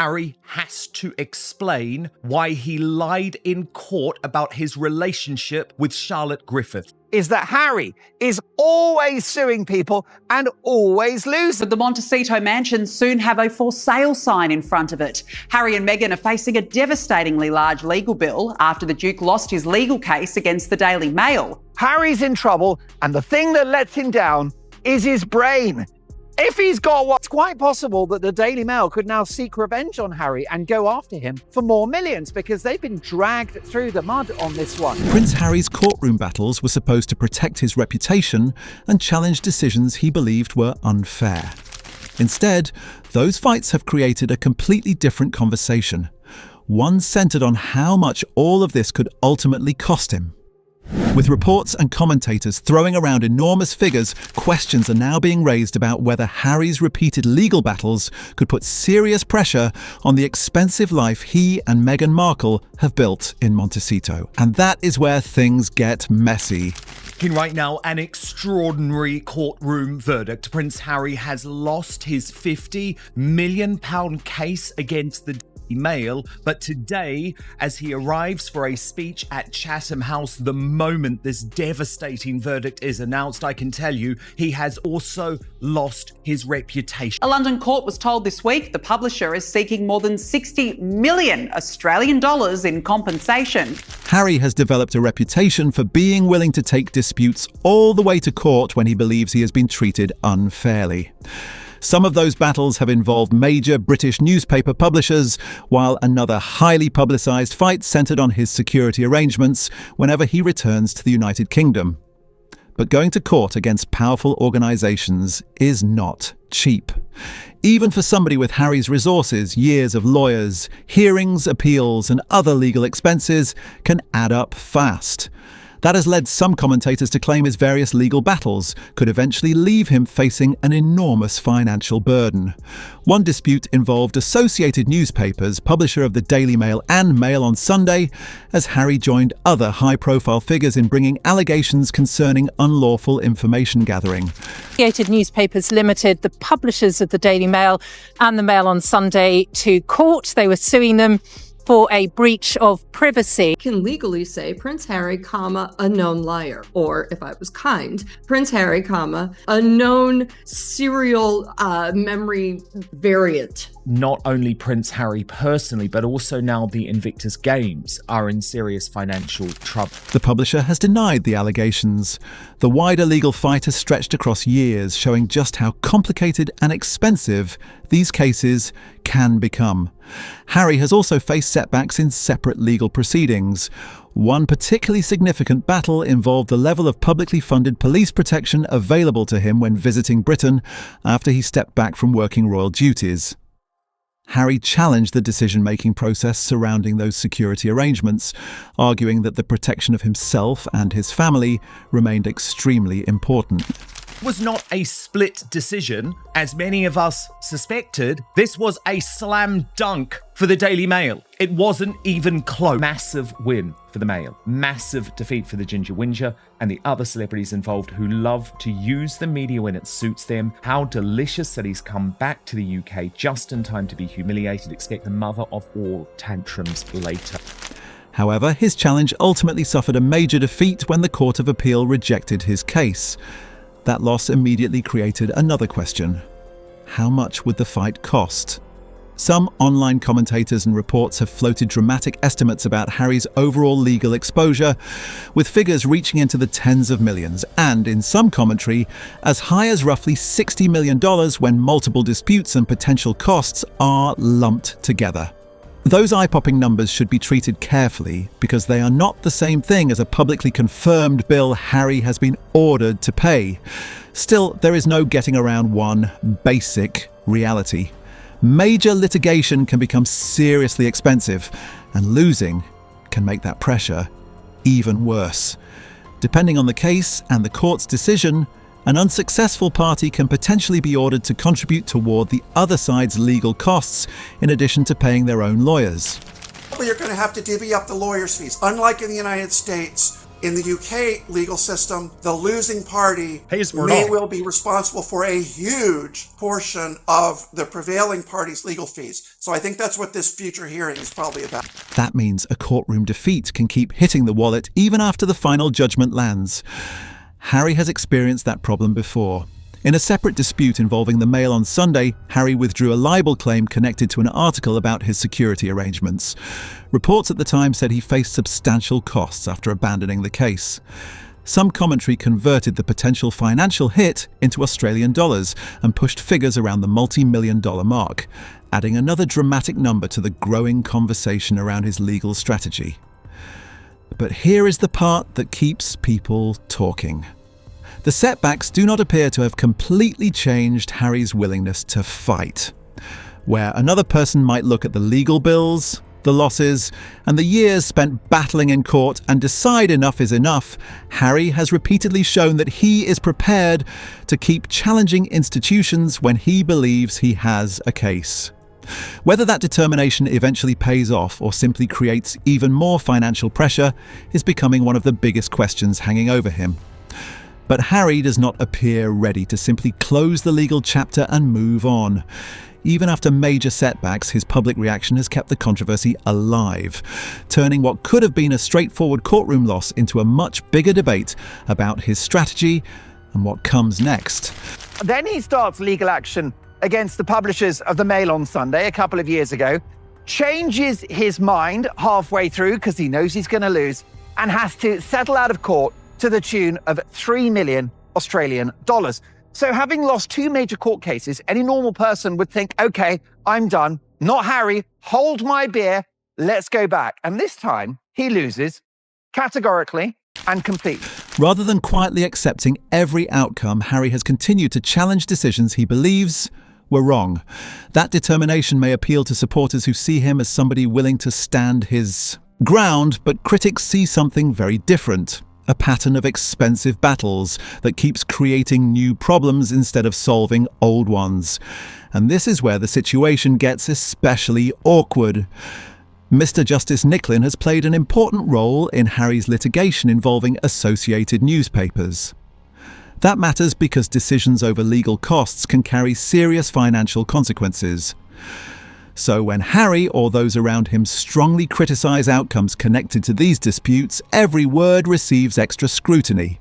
Harry has to explain why he lied in court about his relationship with Charlotte Griffith. Is that Harry is always suing people and always losing. But the Montecito mansion soon have a for sale sign in front of it. Harry and Meghan are facing a devastatingly large legal bill after the Duke lost his legal case against the Daily Mail. Harry's in trouble, and the thing that lets him down is his brain. If he's got one, it's quite possible that the Daily Mail could now seek revenge on Harry and go after him for more millions because they've been dragged through the mud on this one. Prince Harry's courtroom battles were supposed to protect his reputation and challenge decisions he believed were unfair. Instead, those fights have created a completely different conversation, one centered on how much all of this could ultimately cost him. With reports and commentators throwing around enormous figures, questions are now being raised about whether Harry's repeated legal battles could put serious pressure on the expensive life he and Meghan Markle have built in Montecito. And that is where things get messy. Right now, an extraordinary courtroom verdict. Prince Harry has lost his £50 million case against the Mail, but today, as he arrives for a speech at Chatham House, the moment this devastating verdict is announced, I can tell you, he has also lost his reputation. A London court was told this week the publisher is seeking more than 60 million Australian dollars in compensation. Harry has developed a reputation for being willing to take disputes all the way to court when he believes he has been treated unfairly. Some of those battles have involved major British newspaper publishers, while another highly publicised fight centred on his security arrangements whenever he returns to the United Kingdom. But going to court against powerful organisations is not cheap. Even for somebody with Harry's resources, years of lawyers, hearings, appeals and other legal expenses can add up fast. That has led some commentators to claim his various legal battles could eventually leave him facing an enormous financial burden. One dispute involved Associated Newspapers, publisher of the Daily Mail and Mail on Sunday, as Harry joined other high-profile figures in bringing allegations concerning unlawful information gathering. Associated Newspapers Limited, the publishers of the Daily Mail and the Mail on Sunday, to court. They were suing them for a breach of privacy. Can legally say Prince Harry, comma, a known liar. Or, if I was kind, Prince Harry, comma, a known serial memory variant. Not only Prince Harry personally, but also now the Invictus Games are in serious financial trouble. The publisher has denied the allegations. The wider legal fight has stretched across years, showing just how complicated and expensive these cases can become. Harry has also faced setbacks in separate legal proceedings. One particularly significant battle involved the level of publicly funded police protection available to him when visiting Britain after he stepped back from working royal duties. Harry challenged the decision-making process surrounding those security arrangements, arguing that the protection of himself and his family remained extremely important. It was not a split decision, as many of us suspected. This was a slam dunk for the Daily Mail. It wasn't even close. Massive win for the Mail. Massive defeat for the Ginger Whinger and the other celebrities involved who love to use the media when it suits them. How delicious that he's come back to the UK just in time to be humiliated. Expect the mother of all tantrums later. However, his challenge ultimately suffered a major defeat when the Court of Appeal rejected his case. That loss immediately created another question. How much would the fight cost? Some online commentators and reports have floated dramatic estimates about Harry's overall legal exposure, with figures reaching into the tens of millions, and in some commentary, as high as roughly $60 million when multiple disputes and potential costs are lumped together. Those eye-popping numbers should be treated carefully because they are not the same thing as a publicly confirmed bill Harry has been ordered to pay. Still, there is no getting around one basic reality. Major litigation can become seriously expensive, and losing can make that pressure even worse. Depending on the case and the court's decision, an unsuccessful party can potentially be ordered to contribute toward the other side's legal costs, in addition to paying their own lawyers. You're going to have to divvy up the lawyers' fees. Unlike in the United States, in the UK legal system, the losing party pays for it may all. well be responsible for a huge portion of the prevailing party's legal fees. So I think that's what this future hearing is probably about. That means a courtroom defeat can keep hitting the wallet even after the final judgment lands. Harry has experienced that problem before. In a separate dispute involving the Mail on Sunday, Harry withdrew a libel claim connected to an article about his security arrangements. Reports at the time said he faced substantial costs after abandoning the case. Some commentary converted the potential financial hit into Australian dollars and pushed figures around the multi-million-dollar mark, adding another dramatic number to the growing conversation around his legal strategy. But here is the part that keeps people talking. The setbacks do not appear to have completely changed Harry's willingness to fight. Where another person might look at the legal bills, the losses, and the years spent battling in court and decide enough is enough, Harry has repeatedly shown that he is prepared to keep challenging institutions when he believes he has a case. Whether that determination eventually pays off or simply creates even more financial pressure is becoming one of the biggest questions hanging over him. But Harry does not appear ready to simply close the legal chapter and move on. Even after major setbacks, his public reaction has kept the controversy alive, turning what could have been a straightforward courtroom loss into a much bigger debate about his strategy and what comes next. Then he starts legal action against the publishers of the Mail on Sunday a couple of years ago, changes his mind halfway through because he knows he's going to lose, and has to settle out of court to the tune of 3 million Australian dollars. So having lost 2 major court cases, any normal person would think, okay, I'm done. Not Harry, hold my beer, let's go back. And this time he loses categorically and completely. Rather than quietly accepting every outcome, Harry has continued to challenge decisions he believes were wrong. That determination may appeal to supporters who see him as somebody willing to stand his ground, but critics see something very different. A pattern of expensive battles that keeps creating new problems instead of solving old ones. And this is where the situation gets especially awkward. Mr. Justice Nicklin has played an important role in Harry's litigation involving associated newspapers. That matters because decisions over legal costs can carry serious financial consequences. So when Harry or those around him strongly criticise outcomes connected to these disputes, every word receives extra scrutiny.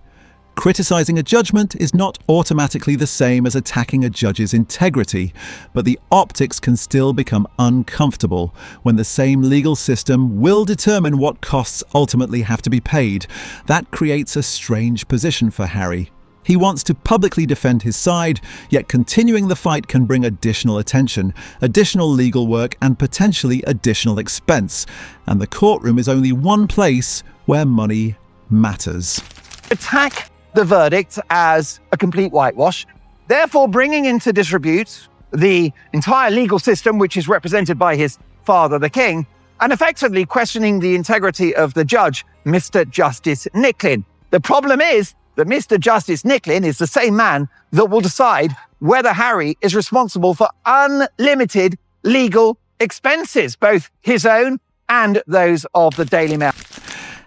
Criticising a judgment is not automatically the same as attacking a judge's integrity, but the optics can still become uncomfortable when the same legal system will determine what costs ultimately have to be paid. That creates a strange position for Harry. He wants to publicly defend his side, yet continuing the fight can bring additional attention, additional legal work, and potentially additional expense. And the courtroom is only one place where money matters. Attack the verdict as a complete whitewash, therefore bringing into disrepute the entire legal system, which is represented by his father, the king, and effectively questioning the integrity of the judge, Mr. Justice Nicklin. The problem is that Mr. Justice Nicklin is the same man that will decide whether Harry is responsible for unlimited legal expenses, both his own and those of the Daily Mail.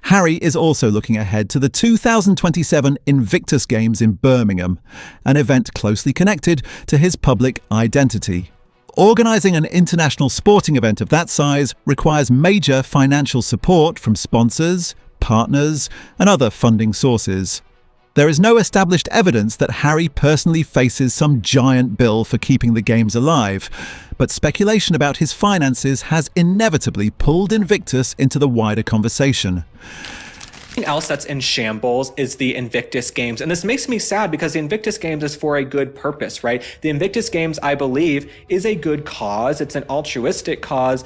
Harry is also looking ahead to the 2027 Invictus Games in Birmingham, an event closely connected to his public identity. Organising an international sporting event of that size requires major financial support from sponsors, partners, and other funding sources. There is no established evidence that Harry personally faces some giant bill for keeping the games alive, but speculation about his finances has inevitably pulled Invictus into the wider conversation. Something else that's in shambles is the Invictus Games. And this makes me sad because the Invictus Games is for a good purpose, right? The Invictus Games, I believe, is a good cause. It's an altruistic cause.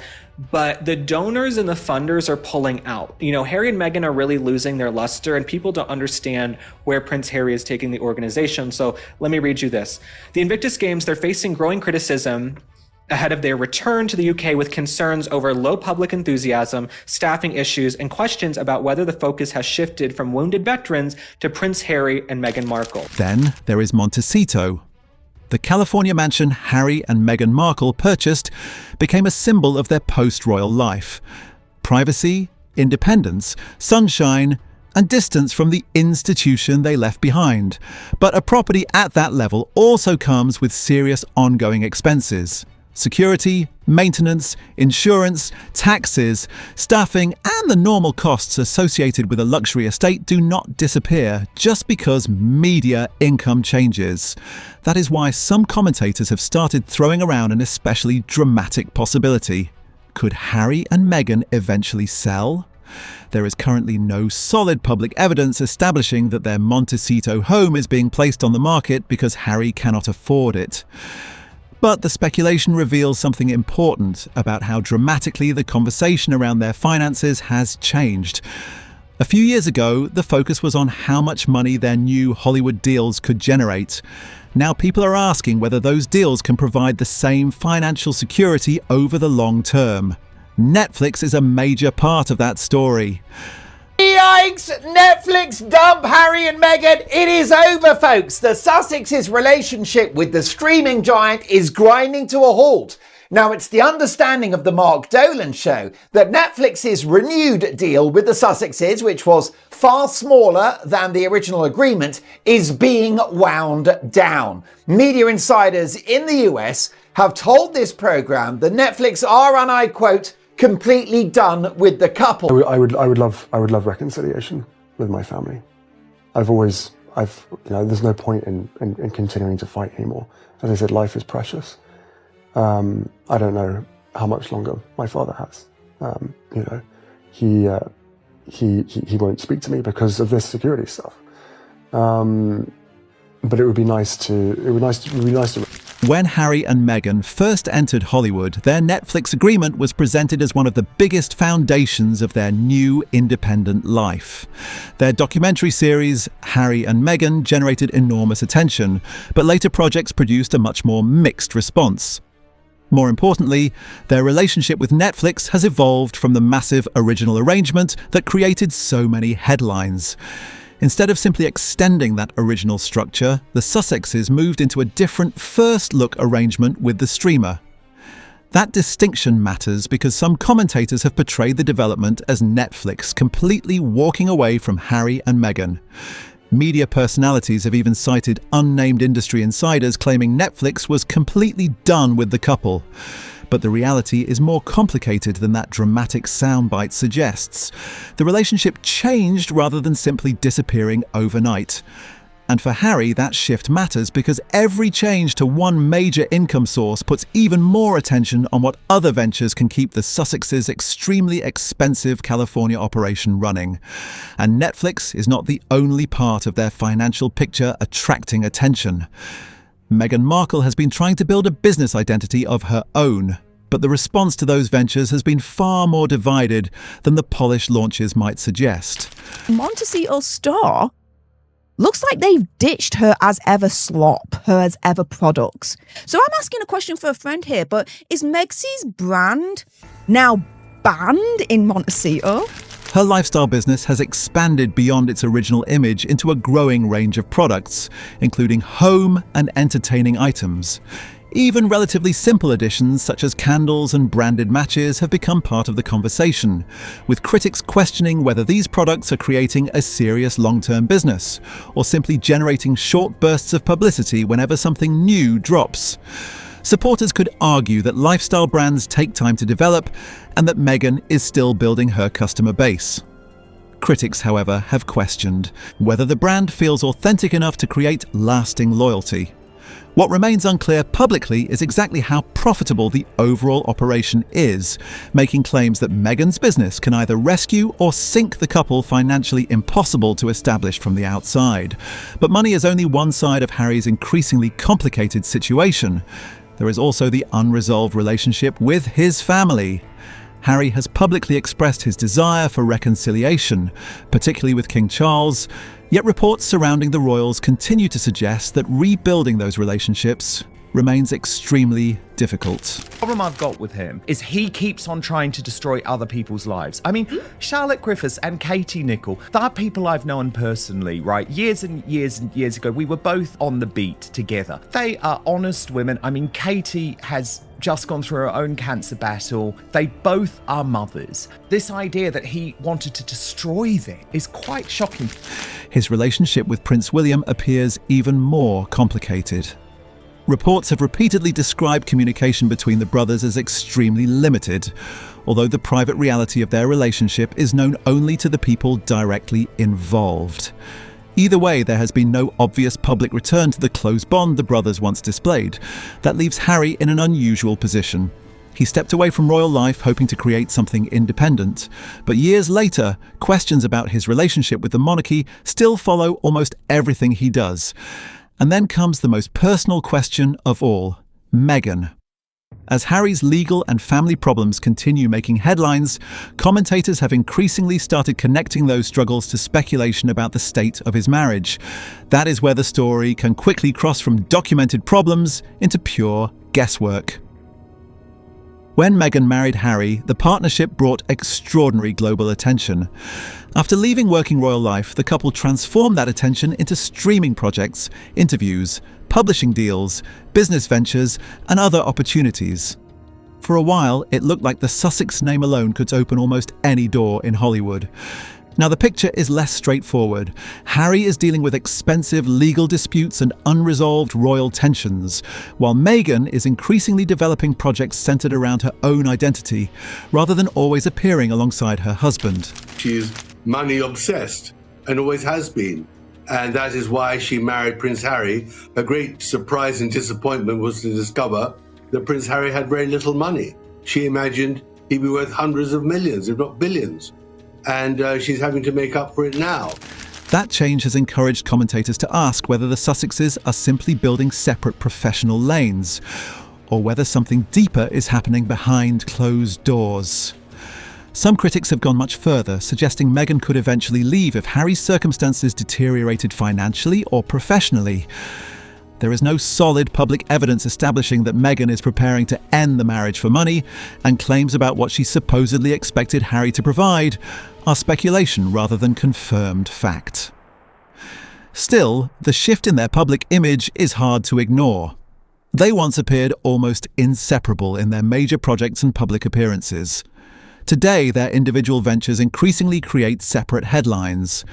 But the donors and the funders are pulling out. You know, Harry and Meghan are really losing their luster, and people don't understand where Prince Harry is taking the organization. So let me read you this. The Invictus Games, they're facing growing criticism ahead of their return to the UK with concerns over low public enthusiasm, staffing issues, and questions about whether the focus has shifted from wounded veterans to Prince Harry and Meghan Markle. Then there is Montecito. The California mansion Harry and Meghan Markle purchased became a symbol of their post-royal life. Privacy, independence, sunshine, and distance from the institution they left behind. But a property at that level also comes with serious ongoing expenses. Security, maintenance, insurance, taxes, staffing, and the normal costs associated with a luxury estate do not disappear just because media income changes. That is why some commentators have started throwing around an especially dramatic possibility. Could Harry and Meghan eventually sell? There is currently no solid public evidence establishing that their Montecito home is being placed on the market because Harry cannot afford it. But the speculation reveals something important about how dramatically the conversation around their finances has changed. A few years ago, the focus was on how much money their new Hollywood deals could generate. Now people are asking whether those deals can provide the same financial security over the long term. Netflix is a major part of that story. Yikes! Netflix dump Harry and Meghan. It is over, folks. The Sussexes' relationship with the streaming giant is grinding to a halt. Now, it's the understanding of the Mark Dolan show that Netflix's renewed deal with the Sussexes, which was far smaller than the original agreement, is being wound down. Media insiders in the US have told this program that Netflix are, and I quote, completely done with the couple. I would love reconciliation with my family. There's no point in continuing to fight anymore. As I said, life is precious. I don't know how much longer my father has. He won't speak to me because of this security stuff. But it would be nice to. When Harry and Meghan first entered Hollywood, their Netflix agreement was presented as one of the biggest foundations of their new independent life. Their documentary series, Harry and Meghan, generated enormous attention, but later projects produced a much more mixed response. More importantly, their relationship with Netflix has evolved from the massive original arrangement that created so many headlines. Instead of simply extending that original structure, the Sussexes moved into a different first-look arrangement with the streamer. That distinction matters because some commentators have portrayed the development as Netflix completely walking away from Harry and Meghan. Media personalities have even cited unnamed industry insiders claiming Netflix was completely done with the couple. But the reality is more complicated than that dramatic soundbite suggests. The relationship changed rather than simply disappearing overnight. And for Harry, that shift matters because every change to one major income source puts even more attention on what other ventures can keep the Sussexes' extremely expensive California operation running. And Netflix is not the only part of their financial picture attracting attention. Meghan Markle has been trying to build a business identity of her own, but the response to those ventures has been far more divided than the polished launches might suggest. Montecito store looks like they've ditched her as ever slop, her as ever products. So I'm asking a question for a friend here, but is Megsy's brand now banned in Montecito? Her lifestyle business has expanded beyond its original image into a growing range of products, including home and entertaining items. Even relatively simple additions such as candles and branded matches have become part of the conversation, with critics questioning whether these products are creating a serious long-term business, or simply generating short bursts of publicity whenever something new drops. Supporters could argue that lifestyle brands take time to develop and that Meghan is still building her customer base. Critics, however, have questioned whether the brand feels authentic enough to create lasting loyalty. What remains unclear publicly is exactly how profitable the overall operation is, making claims that Meghan's business can either rescue or sink the couple financially impossible to establish from the outside. But money is only one side of Harry's increasingly complicated situation. There is also the unresolved relationship with his family. Harry has publicly expressed his desire for reconciliation, particularly with King Charles, yet reports surrounding the royals continue to suggest that rebuilding those relationships remains extremely difficult. The problem I've got with him is he keeps on trying to destroy other people's lives. I mean, Charlotte Griffiths and Katie Nicholl, they're people I've known personally, right? Years and years and years ago, we were both on the beat together. They are honest women. I mean, Katie has just gone through her own cancer battle. They both are mothers. This idea that he wanted to destroy them is quite shocking. His relationship with Prince William appears even more complicated. Reports have repeatedly described communication between the brothers as extremely limited, although the private reality of their relationship is known only to the people directly involved. Either way, there has been no obvious public return to the close bond the brothers once displayed. That leaves Harry in an unusual position. He stepped away from royal life hoping to create something independent, but years later, questions about his relationship with the monarchy still follow almost everything he does. And then comes the most personal question of all, Meghan. As Harry's legal and family problems continue making headlines, commentators have increasingly started connecting those struggles to speculation about the state of his marriage. That is where the story can quickly cross from documented problems into pure guesswork. When Meghan married Harry, the partnership brought extraordinary global attention. After leaving working royal life, the couple transformed that attention into streaming projects, interviews, publishing deals, business ventures, and other opportunities. For a while, it looked like the Sussex name alone could open almost any door in Hollywood. Now, the picture is less straightforward. Harry is dealing with expensive legal disputes and unresolved royal tensions, while Meghan is increasingly developing projects centered around her own identity, rather than always appearing alongside her husband. She's money obsessed and always has been. And that is why she married Prince Harry. Her great surprise and disappointment was to discover that Prince Harry had very little money. She imagined he'd be worth hundreds of millions, if not billions. And she's having to make up for it now. That change has encouraged commentators to ask whether the Sussexes are simply building separate professional lanes, or whether something deeper is happening behind closed doors. Some critics have gone much further, suggesting Meghan could eventually leave if Harry's circumstances deteriorated financially or professionally. There is no solid public evidence establishing that Meghan is preparing to end the marriage for money, and claims about what she supposedly expected Harry to provide are speculation rather than confirmed fact. Still, the shift in their public image is hard to ignore. They once appeared almost inseparable in their major projects and public appearances. Today, their individual ventures increasingly create separate headlines,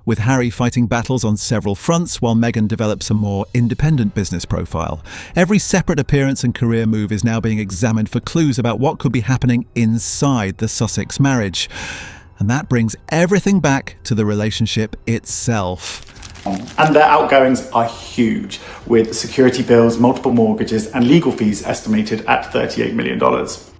with Harry fighting battles on several fronts while Meghan develops a more independent business profile. Every separate appearance and career move is now being examined for clues about what could be happening inside the Sussex marriage. And that brings everything back to the relationship itself. And their outgoings are huge, with security bills, multiple mortgages, and legal fees estimated at $38 million.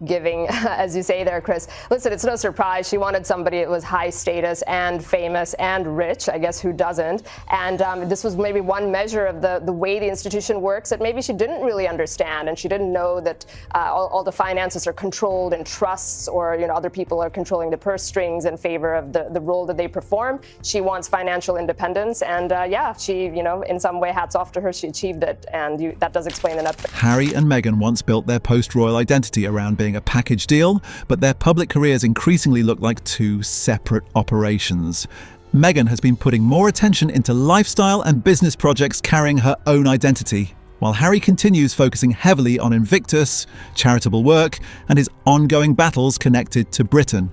Giving, as you say there, Chris, listen, it's no surprise. She wanted somebody that was high status and famous and rich. I guess who doesn't? And this was maybe one measure of the way the institution works that maybe she didn't really understand, and she didn't know that all the finances are controlled in trusts, or other people are controlling the purse strings in favor of the role that they perform. She wants financial independence, and she, in some way, hats off to her. She achieved it, and that does explain the net. Harry and Meghan once built their post-royal identity around being a package deal, but their public careers increasingly look like two separate operations. Meghan has been putting more attention into lifestyle and business projects carrying her own identity, while Harry continues focusing heavily on Invictus, charitable work, and his ongoing battles connected to Britain.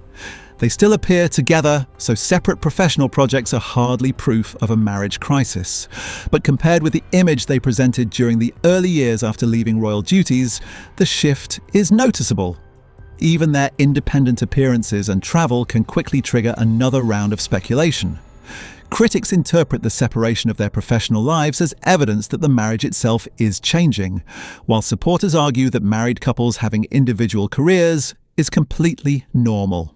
They still appear together, so separate professional projects are hardly proof of a marriage crisis. But compared with the image they presented during the early years after leaving royal duties, the shift is noticeable. Even their independent appearances and travel can quickly trigger another round of speculation. Critics interpret the separation of their professional lives as evidence that the marriage itself is changing, while supporters argue that married couples having individual careers is completely normal.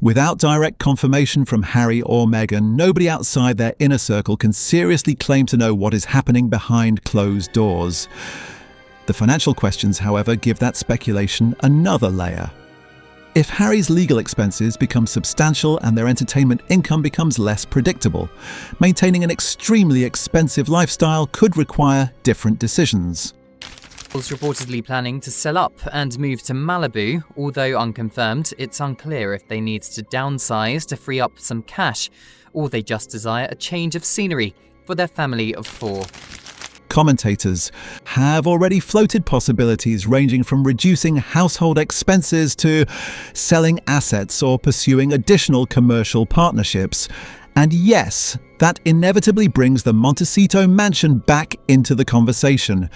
Without direct confirmation from Harry or Meghan, nobody outside their inner circle can seriously claim to know what is happening behind closed doors. The financial questions, however, give that speculation another layer. If Harry's legal expenses become substantial and their entertainment income becomes less predictable, maintaining an extremely expensive lifestyle could require different decisions. Reportedly planning to sell up and move to Malibu, although unconfirmed, it's unclear if they need to downsize to free up some cash, or they just desire a change of scenery for their family of 4. commentators have already floated possibilities ranging from reducing household expenses to selling assets or pursuing additional commercial partnerships. And yes, that inevitably brings the Montecito mansion back into the conversation.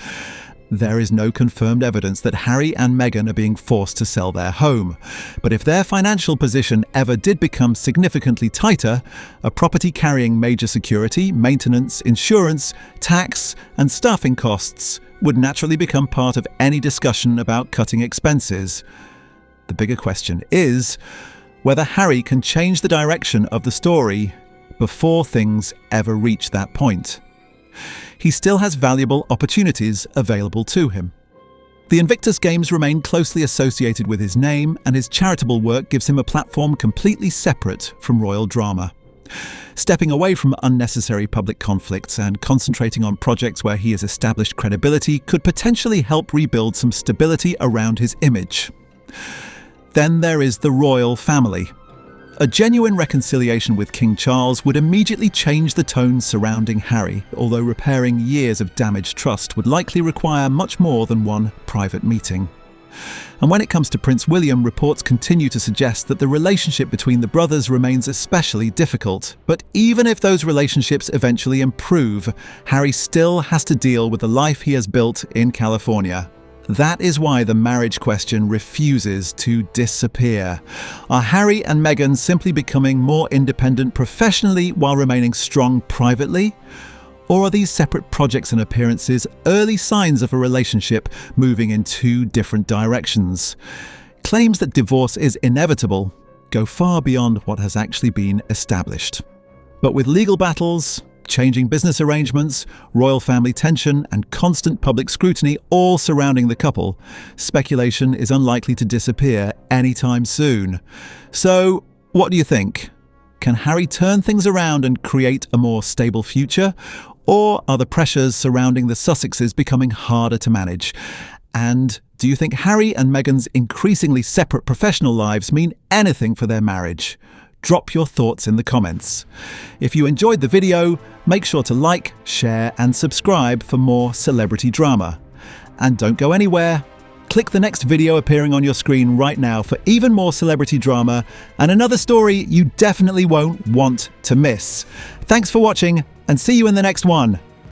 There is no confirmed evidence that Harry and Meghan are being forced to sell their home. But if their financial position ever did become significantly tighter, a property carrying major security, maintenance, insurance, tax, and staffing costs would naturally become part of any discussion about cutting expenses. The bigger question is whether Harry can change the direction of the story before things ever reach that point. He still has valuable opportunities available to him. The Invictus Games remain closely associated with his name, and his charitable work gives him a platform completely separate from royal drama. Stepping away from unnecessary public conflicts and concentrating on projects where he has established credibility could potentially help rebuild some stability around his image. Then there is the royal family. A genuine reconciliation with King Charles would immediately change the tone surrounding Harry, although repairing years of damaged trust would likely require much more than one private meeting. And when it comes to Prince William, reports continue to suggest that the relationship between the brothers remains especially difficult. But even if those relationships eventually improve, Harry still has to deal with the life he has built in California. That is why the marriage question refuses to disappear. Are Harry and Meghan simply becoming more independent professionally while remaining strong privately? Or are these separate projects and appearances early signs of a relationship moving in two different directions? Claims that divorce is inevitable go far beyond what has actually been established. But with legal battles, changing business arrangements, royal family tension, and constant public scrutiny all surrounding the couple, speculation is unlikely to disappear anytime soon. So, what do you think? Can Harry turn things around and create a more stable future? Or are the pressures surrounding the Sussexes becoming harder to manage? And do you think Harry and Meghan's increasingly separate professional lives mean anything for their marriage? Drop your thoughts in the comments. If you enjoyed the video, make sure to like, share, and subscribe for more celebrity drama. And don't go anywhere. Click the next video appearing on your screen right now for even more celebrity drama and another story you definitely won't want to miss. Thanks for watching, and see you in the next one.